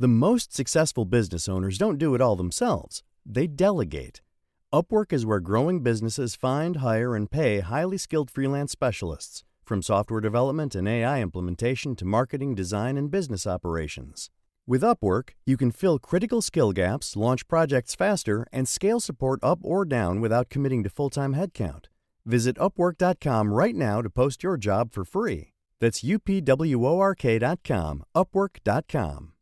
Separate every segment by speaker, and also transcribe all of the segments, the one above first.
Speaker 1: The most successful business owners don't do it all themselves. They delegate. Upwork is where growing businesses find, hire, and pay highly skilled freelance specialists, from software development and AI implementation to marketing, design, and business operations. With Upwork, you can fill critical skill gaps, launch projects faster, and scale support up or down without committing to full-time headcount. Visit Upwork.com right now to post your job for free. That's UPWORK.com, Upwork.com.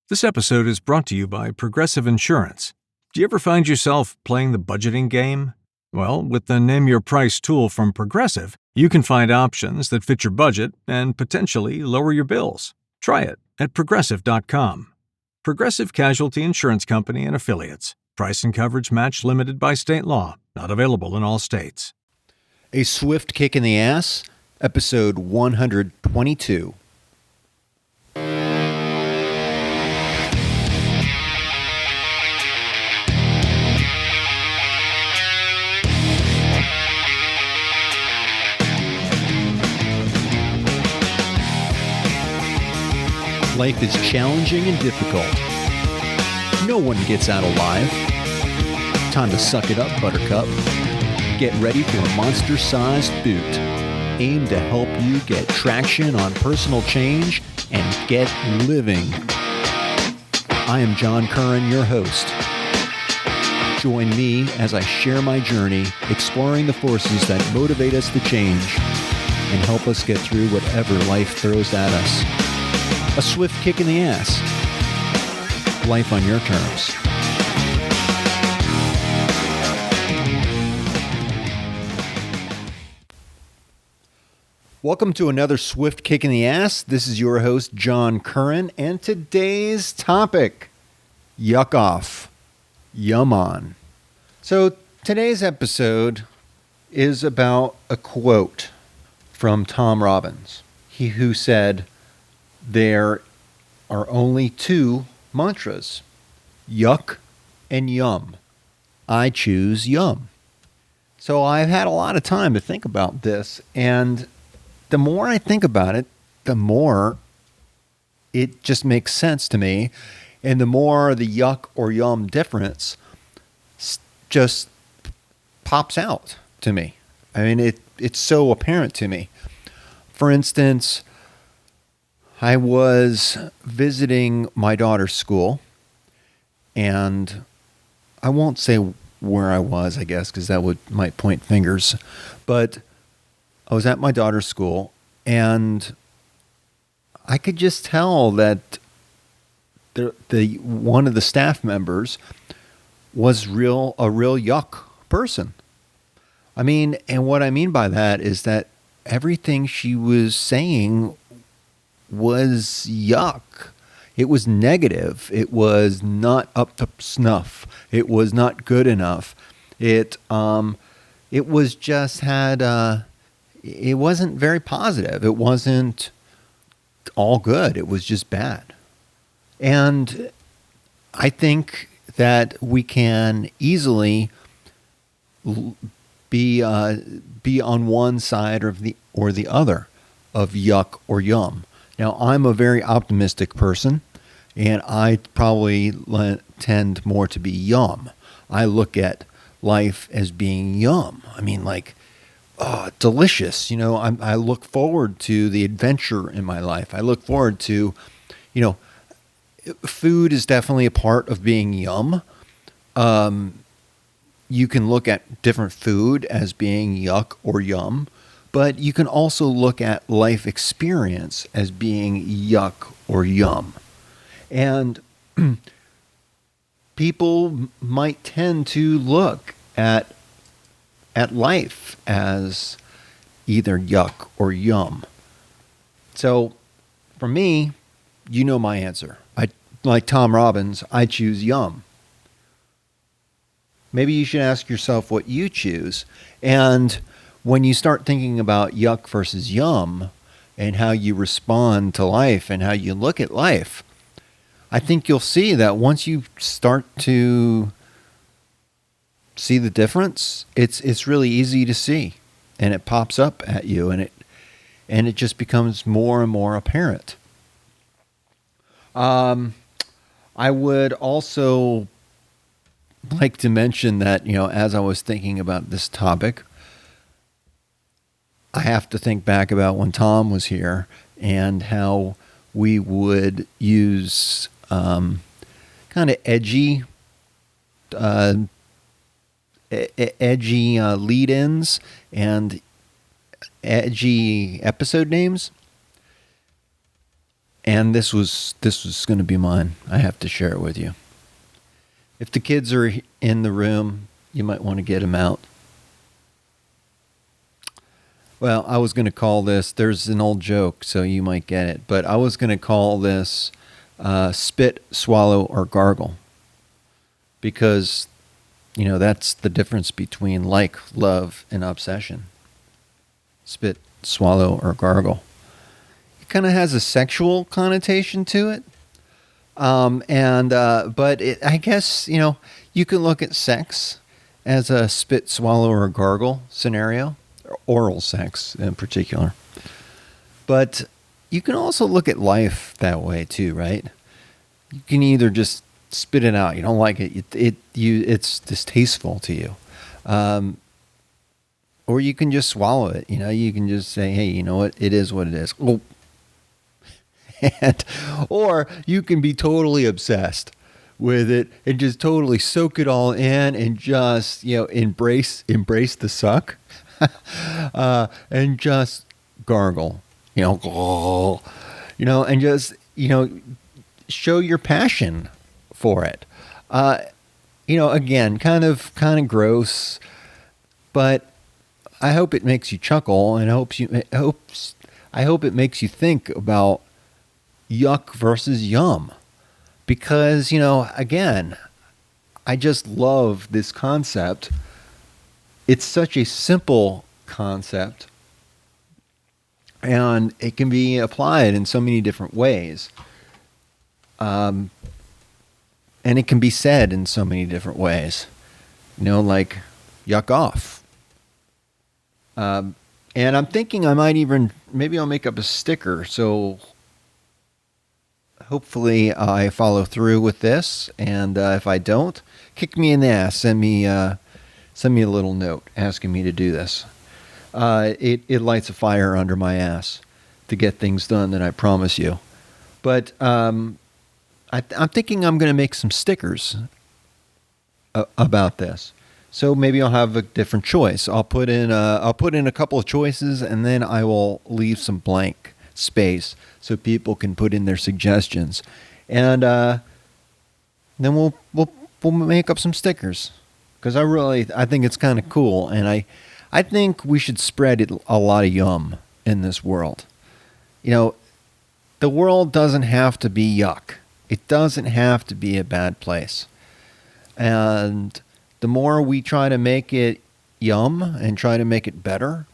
Speaker 2: This episode is brought to you by Progressive Insurance. Do you ever find yourself playing the budgeting game? Well, with the Name Your Price tool from Progressive, you can find options that fit your budget and potentially lower your bills. Try it at Progressive.com. Progressive Casualty Insurance Company and Affiliates. Price and coverage match limited by state law. Not available in all states.
Speaker 3: A Swift Kick in the Ass, episode 122. Life is challenging and difficult. No one gets out alive. Time to suck it up, Buttercup. Get ready for a monster-sized boot aimed to help you get traction on personal change and get living. I am John Curran, your host. Join me as I share my journey exploring the forces that motivate us to change and help us get through whatever life throws at us. A swift kick in the ass. Life on your terms. Welcome to another Swift Kick in the Ass. This is your host, John Curran, and today's topic, Yuck Off, Yum On. So today's episode is about a quote from Tom Robbins. He who said, "There are only two mantras, Yuck and Yum. I choose Yum." So I've had a lot of time to think about this, and the more I think about it, the more it just makes sense to me, and the more the yuck or yum difference just pops out to me. I mean, it's so apparent to me. For instance, I was visiting my daughter's school, and I won't say where I was, I guess, because that might point fingers, but I was at my daughter's school, and I could just tell that the one of the staff members was a real yuck person. I mean, and what I mean by that is that everything she was saying was yuck. It was negative. It was not up to snuff. It was not good enough. It was just it wasn't very positive. It wasn't all good. It was just bad. And I think that we can easily be on one side or the other of yuck or yum. Now, I'm a very optimistic person, and I probably tend more to be yum. I look at life as being yum. I mean, like, delicious. You know, I look forward to the adventure in my life. I look forward to, food is definitely a part of being yum. You can look at different food as being yuck or yum, but you can also look at life experience as being yuck or yum. And people might tend to look at life as either yuck or yum. So for me, you know my answer. Like Tom Robbins, I choose yum. Maybe you should ask yourself what you choose. And when you start thinking about yuck versus yum and how you respond to life and how you look at life, I think you'll see that once you start to see the difference, it's really easy to see, and it pops up at you, and it just becomes more and more apparent. I would also like to mention that, as I was thinking about this topic, I have to think back about when Tom was here and how we would use kind of edgy lead-ins and edgy episode names. And this was going to be mine. I have to share it with you. If the kids are in the room, you might want to get them out. Well, I was going to call this, there's an old joke, so you might get it, but I was going to call this spit, swallow, or gargle. Because, that's the difference between like, love, and obsession. Spit, swallow, or gargle. It kind of has a sexual connotation to it. But I guess, you can look at sex as a spit, swallow, or gargle scenario. Oral sex in particular. But you can also look at life that way too, right? You can either just spit it out. You don't like it. It's distasteful to you. Or you can just swallow it. You can just say, hey, you know what? It is what it is. Oh. Or you can be totally obsessed with it and just totally soak it all in and just, embrace the suck. And just gargle, and just, show your passion for it. Again, kind of gross, but I hope it makes you chuckle, and I hope it makes you think about yuck versus yum, because, again, I just love this concept. It's such a simple concept, and it can be applied in so many different ways. And it can be said in so many different ways, like yuck off. And I'm thinking maybe I'll make up a sticker. So hopefully I follow through with this. And if I don't, kick me in the ass. Send me a little note asking me to do this. It lights a fire under my ass to get things done that I promise you. But I'm thinking I'm going to make some stickers about this. So maybe I'll have a different choice. I'll put in a couple of choices, and then I will leave some blank space so people can put in their suggestions, and then we'll make up some stickers. Because I think it's kind of cool, and I think we should spread a lot of yum in this world. The world doesn't have to be yuck. It doesn't have to be a bad place. And the more we try to make it yum and try to make it better,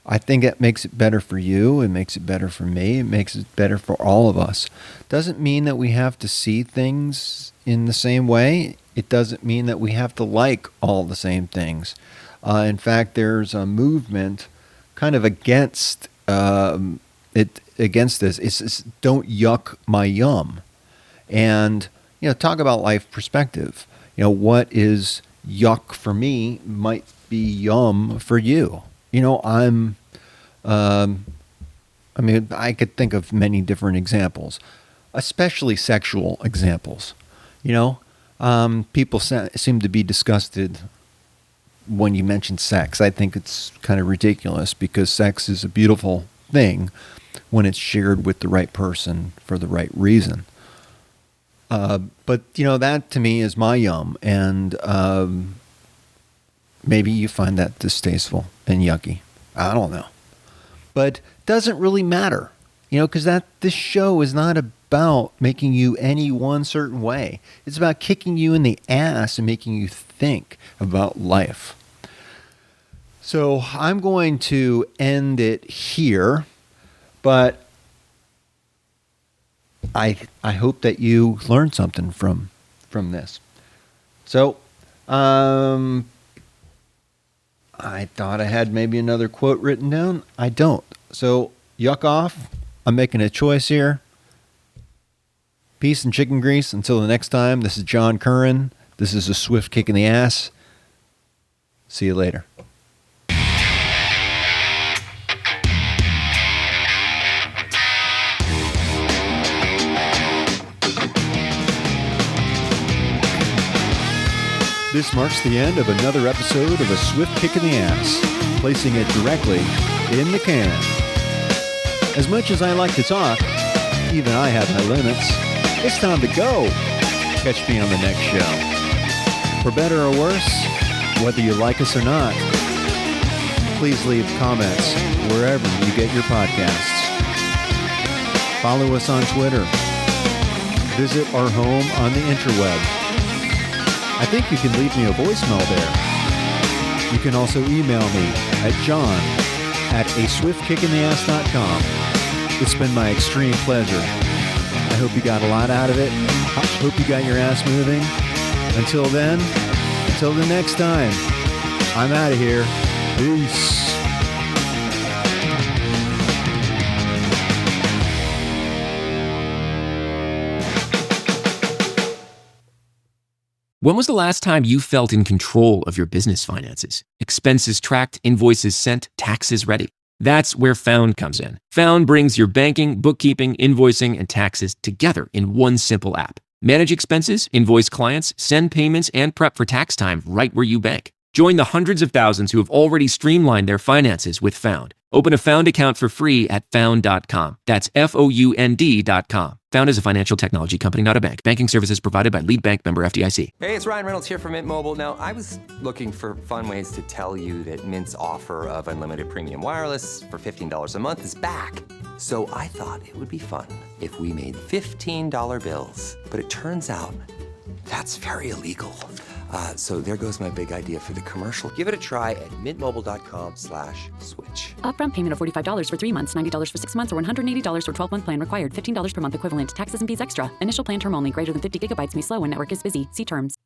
Speaker 3: I think it makes it better for you. It makes it better for me. It makes it better for all of us. Doesn't mean that we have to see things in the same way. It doesn't mean that we have to like all the same things. In fact, there's a movement kind of against this. It's don't yuck my yum. And, talk about life perspective. What is yuck for me might be yum for you. I could think of many different examples, especially sexual examples. People seem to be disgusted when you mention sex. I think it's kind of ridiculous because sex is a beautiful thing when it's shared with the right person for the right reason. But that to me is my yum, and maybe you find that distasteful and yucky. I don't know, but doesn't really matter, because this show is not about making you any one certain way. It's about kicking you in the ass and making you think about life. So I'm going to end it here, but I hope that you learned something from this. So, I thought I had maybe another quote written down. I don't. So, yuck off. I'm making a choice here. Peace and chicken grease. Until the next time, this is John Curran. This is a swift kick in the ass. See you later. This marks the end of another episode of A Swift Kick in the Ass, placing it directly in the can. As much as I like to talk, even I have my limits. It's time to go. Catch me on the next show. For better or worse, whether you like us or not, please leave comments wherever you get your podcasts. Follow us on Twitter. Visit our home on the interweb. I think you can leave me a voicemail there. You can also email me at john@aswiftkickintheass.com. It's been my extreme pleasure. I hope you got a lot out of it. I hope you got your ass moving. Until then, until the next time, I'm out of here. Peace.
Speaker 4: When was the last time you felt in control of your business finances? Expenses tracked, invoices sent, taxes ready. That's where Found comes in. Found brings your banking, bookkeeping, invoicing, and taxes together in one simple app. Manage expenses, invoice clients, send payments, and prep for tax time right where you bank. Join the hundreds of thousands who have already streamlined their finances with Found. Open a Found account for free at found.com. That's FOUND.com. Found is a financial technology company, not a bank. Banking services provided by Lead Bank, member FDIC.
Speaker 5: Hey, it's Ryan Reynolds here from Mint Mobile. Now, I was looking for fun ways to tell you that Mint's offer of unlimited premium wireless for $15 a month is back. So I thought it would be fun if we made $15 bills. But it turns out that's very illegal. So there goes my big idea for the commercial. Give it a try at mintmobile.com/switch.
Speaker 6: Upfront payment of $45 for 3 months, $90 for 6 months, or $180 for 12-month plan required. $15 per month equivalent. Taxes and fees extra. Initial plan term only. Greater than 50 gigabytes may slow when network is busy. See terms.